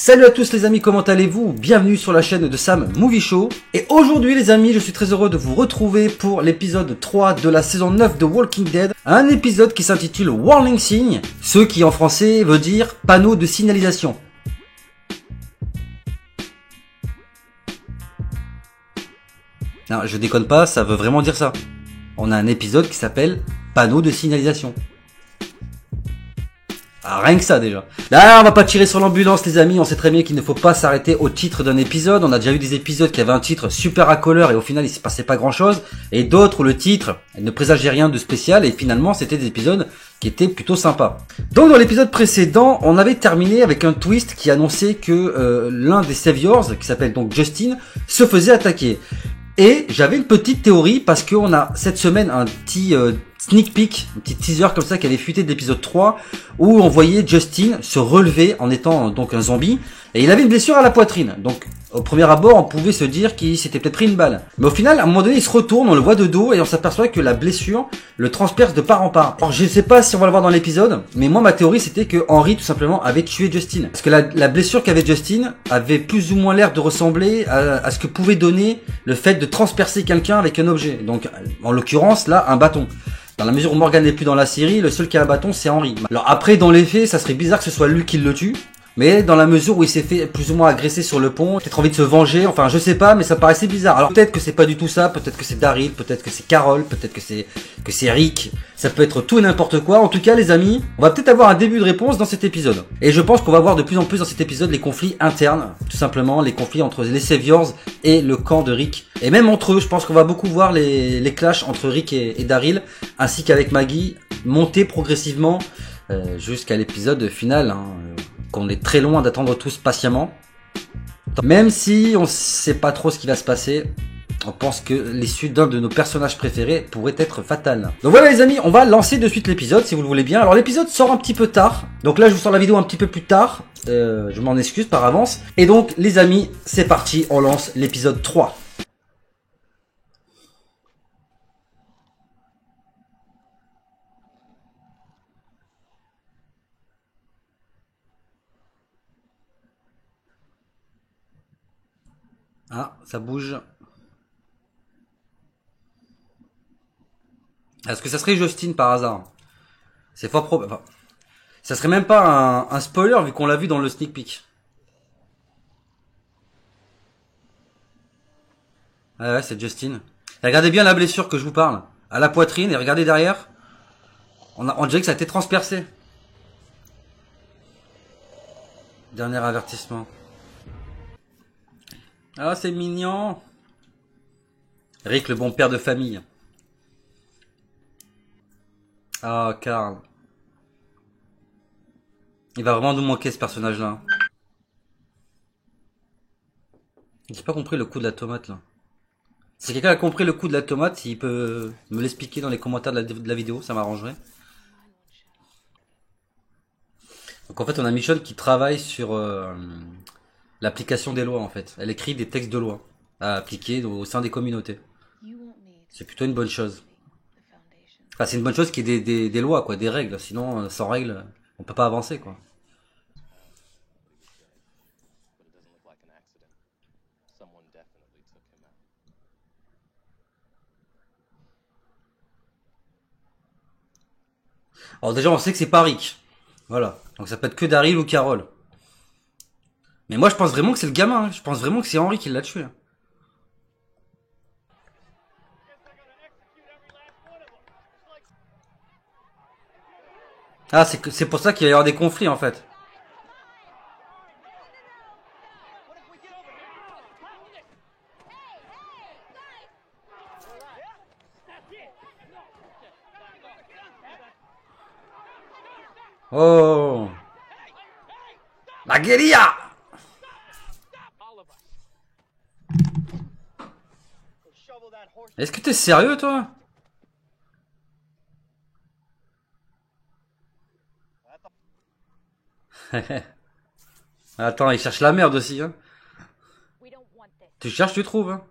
Salut à tous les amis, comment allez-vous? Bienvenue sur la chaîne de Sam Movie Show. Et aujourd'hui les amis, je suis très heureux de vous retrouver pour l'épisode 3 de la saison 9 de Walking Dead. Un épisode qui s'intitule Warning Sign, ce qui en français veut dire panneau de signalisation. Non, je déconne pas, ça veut vraiment dire ça. On a un épisode qui s'appelle panneau de signalisation. Ah, rien que ça déjà. Là, on va pas tirer sur l'ambulance les amis, on sait très bien qu'il ne faut pas s'arrêter au titre d'un épisode. On a déjà eu des épisodes qui avaient un titre super racoleur et au final il se passait pas grand chose. Et d'autres où le titre ne présageait rien de spécial et finalement c'était des épisodes qui étaient plutôt sympas. Donc dans l'épisode précédent, on avait terminé avec un twist qui annonçait que l'un des Saviors, qui s'appelle donc Justin, se faisait attaquer. Et j'avais une petite théorie parce qu'on a cette semaine un petit sneak peek, un petit teaser comme ça qui avait fuité de l'épisode 3 où on voyait Justin se relever en étant donc un zombie et il avait une blessure à la poitrine. Donc au premier abord on pouvait se dire qu'il s'était peut-être pris une balle. Mais au final à un moment donné il se retourne, on le voit de dos et on s'aperçoit que la blessure le transperce de part en part. Alors je sais pas si on va le voir dans l'épisode, mais moi ma théorie c'était que Henry tout simplement avait tué Justin. Parce que la blessure qu'avait Justin avait plus ou moins l'air de ressembler à ce que pouvait donner le fait de transpercer quelqu'un avec un objet. Donc en l'occurrence là un bâton. Dans la mesure où Morgan n'est plus dans la série, le seul qui a un bâton c'est Henry. Alors après dans les faits ça serait bizarre que ce soit lui qui le tue. Mais dans la mesure où il s'est fait plus ou moins agresser sur le pont, peut-être envie de se venger, enfin je sais pas, mais ça paraissait bizarre. Alors peut-être que c'est pas du tout ça, peut-être que c'est Daryl, peut-être que c'est Carol, peut-être que c'est Rick, ça peut être tout et n'importe quoi. En tout cas les amis, on va peut-être avoir un début de réponse dans cet épisode. Et je pense qu'on va voir de plus en plus dans cet épisode les conflits internes, tout simplement, les conflits entre les Saviors et le camp de Rick. Et même entre eux, je pense qu'on va beaucoup voir les clashs entre Rick et Daryl, ainsi qu'avec Maggie, monter progressivement jusqu'à l'épisode final, hein, qu'on est très loin d'attendre tous patiemment. Même si on sait pas trop ce qui va se passer, on pense que l'issue d'un de nos personnages préférés pourrait être fatale. Donc voilà les amis, on va lancer de suite l'épisode si vous le voulez bien. Alors l'épisode sort un petit peu tard, donc là je vous sors la vidéo un petit peu plus tard, je m'en excuse par avance. Et donc les amis, c'est parti, on lance l'épisode 3. Ah, ça bouge. Est-ce que ça serait Justin par hasard? C'est fort probable. Enfin, ça serait même pas un spoiler vu qu'on l'a vu dans le sneak peek. Ah ouais, c'est Justin. Et regardez bien la blessure que je vous parle. À la poitrine et regardez derrière. On dirait que ça a été transpercé. Dernier avertissement. Ah, c'est mignon. Rick, le bon père de famille. Ah, Carl. Il va vraiment nous manquer ce personnage-là. J'ai pas compris le coup de la tomate là. Si quelqu'un a compris le coup de la tomate, il peut me l'expliquer dans les commentaires de la vidéo, ça m'arrangerait. Donc en fait on a Michonne qui travaille sur l'application des lois en fait. Elle écrit des textes de loi à appliquer au sein des communautés. C'est plutôt une bonne chose. Enfin c'est une bonne chose qu'il y ait des lois quoi, des règles. Sinon sans règles on peut pas avancer quoi. Alors déjà on sait que c'est pas Rick. Voilà. Donc ça peut être que Daryl ou Carol. Mais moi je pense vraiment que c'est le gamin. Hein. Je pense vraiment que c'est Henry qui l'a tué. Ah c'est pour ça qu'il va y avoir des conflits en fait. Oh, la guérilla. Est-ce que t'es sérieux toi? Attends, il cherche la merde aussi hein. Tu cherches, tu trouves hein.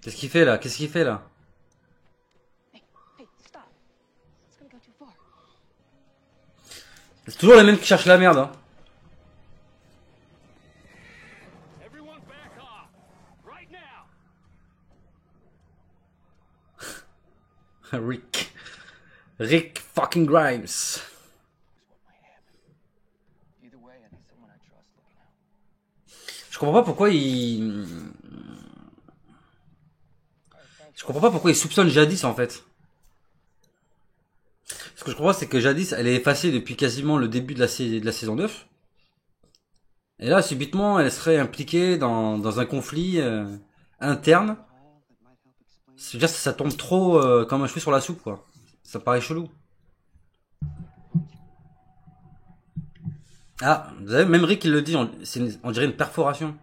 Qu'est-ce qu'il fait là? Qu'est-ce qu'il fait là? toujours les mêmes qui cherchent la merde, hein. Rick. Rick fucking Grimes. Je comprends pas pourquoi il... Je comprends pas pourquoi il soupçonne Jadis en fait. Ce que je comprends c'est que Jadis elle est effacée depuis quasiment le début de la saison 9. Et là subitement elle serait impliquée dans un conflit interne. C'est-à-dire que ça tombe trop comme un cheveu sur la soupe quoi. Ça paraît chelou. Ah, vous savez, même Rick il le dit, on dirait une perforation.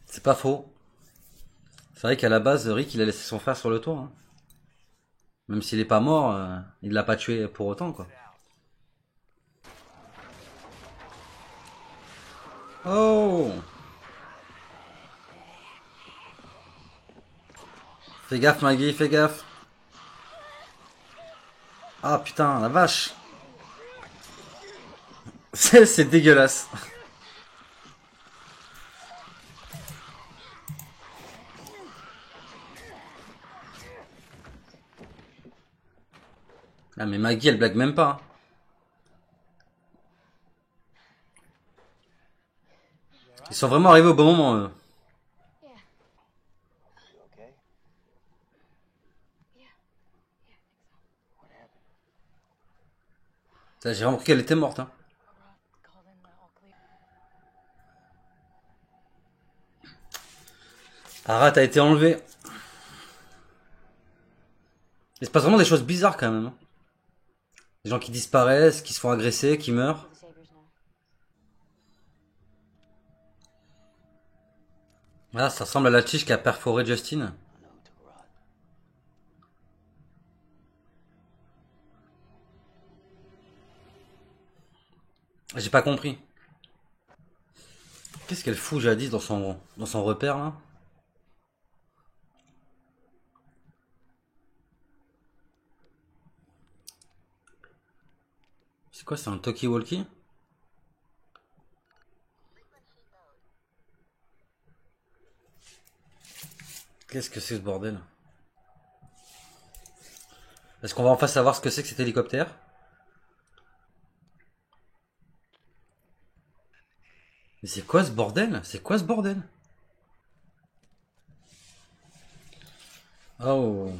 C'est pas faux. C'est vrai qu'à la base, Rick il a laissé son frère sur le toit. Hein. Même s'il est pas mort, il l'a pas tué pour autant quoi. Oh! Fais gaffe Maggie, fais gaffe. Ah putain, la vache. C'est dégueulasse. Ah mais Maggie elle blague même pas. Hein. Ils sont vraiment arrivés au bon moment eux. J'ai vraiment cru qu'elle était morte. Hein. Arat a été enlevé. Il se passe vraiment des choses bizarres quand même. Hein. Des gens qui disparaissent, qui se font agresser, qui meurent. Voilà, ça ressemble à la tige qui a perforé Justin. J'ai pas compris. Qu'est-ce qu'elle fout Jadis dans son repère là? C'est quoi, c'est un talkie-walkie? Qu'est-ce que c'est ce bordel? Est-ce qu'on va enfin savoir ce que c'est que cet hélicoptère? Mais c'est quoi ce bordel? C'est quoi ce bordel? Oh.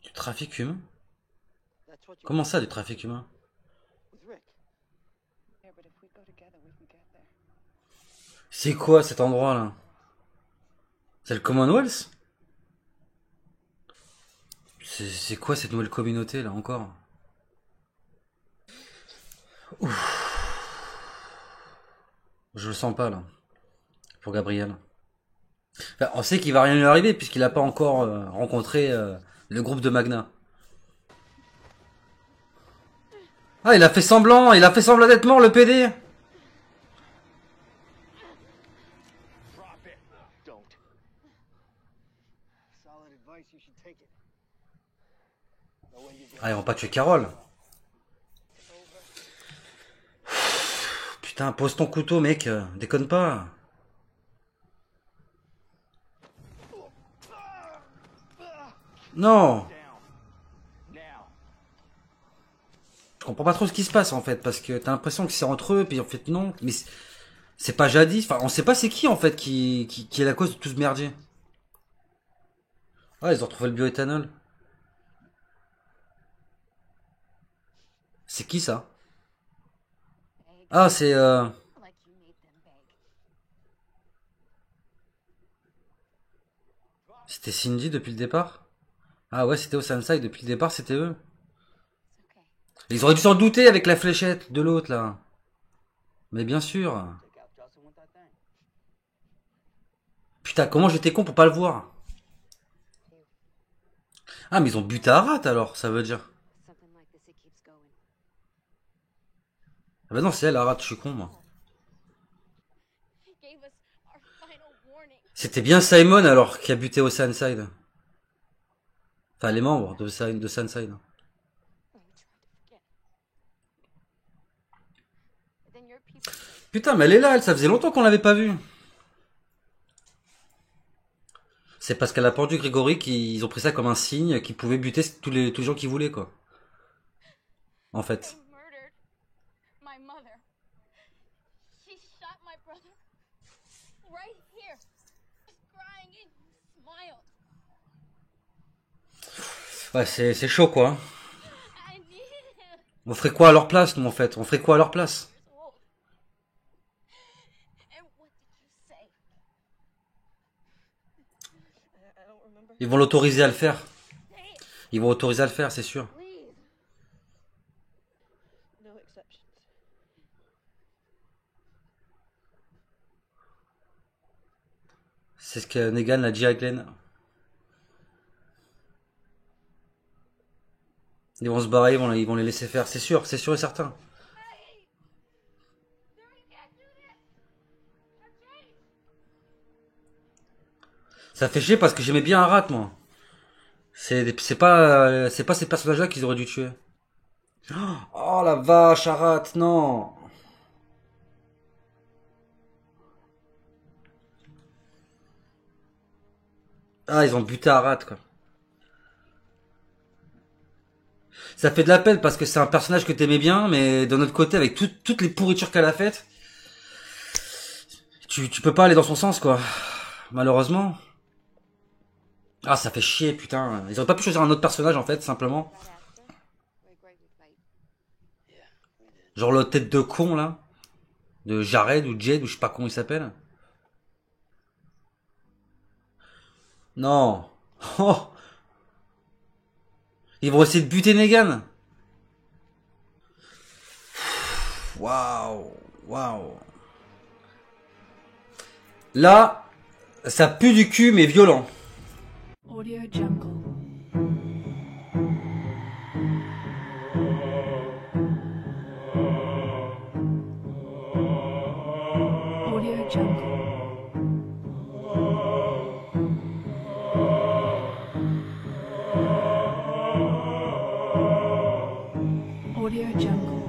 Du trafic humain? Comment ça, du trafic humain? C'est quoi cet endroit là? C'est le Commonwealth? C'est quoi cette nouvelle communauté là encore? Ouf. Je le sens pas là. Pour Gabriel. Enfin, on sait qu'il va rien lui arriver puisqu'il a pas encore rencontré le groupe de Magna. Ah, il a fait semblant d'être mort le PD. Ah, ils vont pas tuer Carole. Putain, pose ton couteau, mec. Déconne pas. Non. Je comprends pas trop ce qui se passe en fait, parce que t'as l'impression que c'est entre eux, puis en fait non. Mais c'est pas Jadis. Enfin, on sait pas c'est qui en fait qui est la cause de tout ce merdier. Ah, ils ont retrouvé le bioéthanol. C'est qui ça? Ah, c'est c'était Cindy depuis le départ? Ah ouais, c'était Oceanside depuis le départ, c'était eux. Ils auraient dû s'en douter avec la fléchette de l'autre là. Mais bien sûr. Putain, comment j'étais con pour pas le voir? Ah, mais ils ont buté Arat alors, ça veut dire. Something like this, it keeps going. Ah bah non, c'est elle, Arat, je suis con, moi. He gave us our final warning. C'était bien Simon alors qui a buté Oceanside. Enfin, les membres de Sunside. And we tried to forget. But then your people said, Putain, mais elle est là, elle, ça faisait longtemps qu'on l'avait pas vue. C'est parce qu'elle a pendu Grégory qu'ils ont pris ça comme un signe qu'ils pouvaient buter tous les gens qu'ils voulaient, quoi. En fait. they murdered my mother. She shot my brother right here. Crying and smiled. Ouais, c'est chaud, quoi. I needed him. On ferait quoi à leur place, nous, en fait? On ferait quoi à leur place? Years old. And what did you say? I don't remember. Ils vont l'autoriser à le faire. Say it, Ils vont autoriser à le faire, c'est sûr. please. No exceptions. C'est ce que Negan l'a dit à Glenn. Ils vont se barrer, ils vont les laisser faire, c'est sûr et certain. Hey! No, you can't do this. Okay? Ça fait chier parce que j'aimais bien Arat, moi. C'est pas ces personnages-là qu'ils auraient dû tuer. Oh la vache, Arat, non. Ah, ils ont buté Arat, quoi. Ça fait de la peine parce que c'est un personnage que t'aimais bien, mais d'un autre côté, avec toutes les pourritures qu'elle a faites, tu peux pas aller dans son sens, quoi. Malheureusement. Ah, ça fait chier, putain. Ils auraient pas pu choisir un autre personnage, en fait, simplement. That after, we agreed we'd wait. Genre le tête de con, là. De Jared ou Jade, ou je sais pas comment il s'appelle. Non. Oh. Ils vont essayer de buter Negan. Waouh. Waouh. Là, ça pue du cul, mais violent. Audio Jungle. Audio Jungle. Audio Jungle.